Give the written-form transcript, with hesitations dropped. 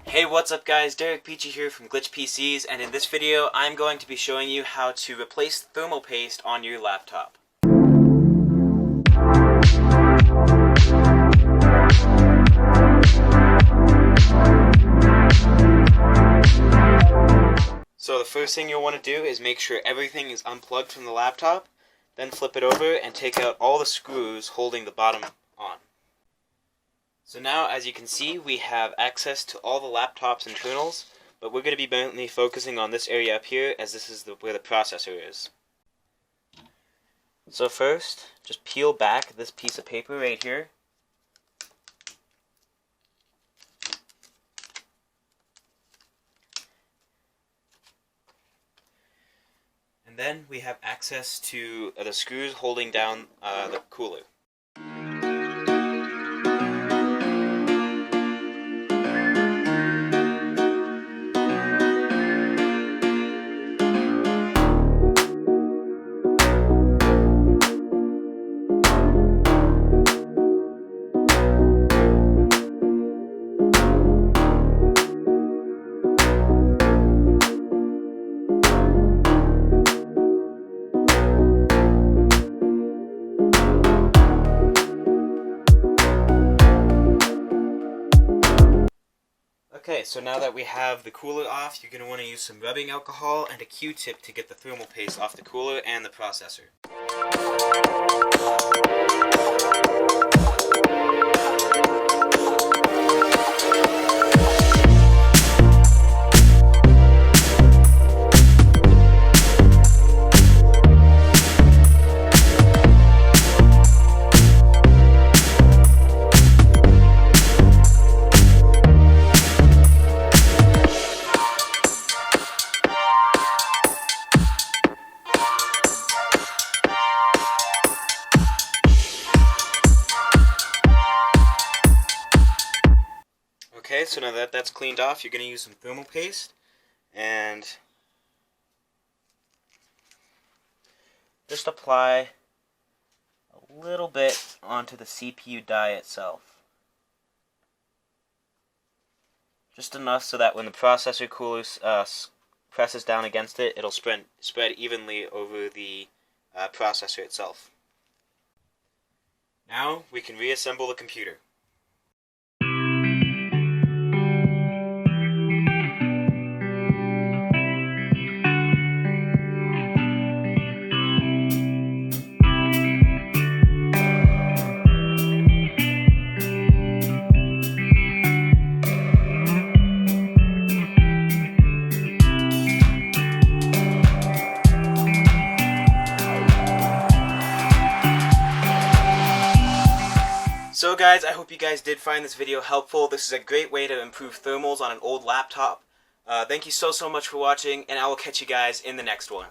Hey, what's up guys, Derek Peachy here from Glitch PCs, and in this video I'm going to be showing you how to replace thermal paste on your laptop. So the first thing you'll want to do is make sure everything is unplugged from the laptop, then flip it over and take out all the screws holding the bottom on. So now, as you can see, we have access to all the laptop's internals, but we're going to be mainly focusing on this area up here, as this is where the processor is. So first, just peel back this piece of paper right here. And then we have access to the screws holding down the cooler. Okay, so now that we have the cooler off, you're going to want to use some rubbing alcohol and a Q-tip to get the thermal paste off the cooler and the processor. Okay, so now that that's cleaned off, you're going to use some thermal paste and just apply a little bit onto the CPU die itself. Just enough so that when the processor cooler presses down against it, it'll spread evenly over the processor itself. Now we can reassemble the computer. So guys, I hope you guys did find this video helpful. This is a great way to improve thermals on an old laptop. Thank you so much for watching, and I will catch you guys in the next one.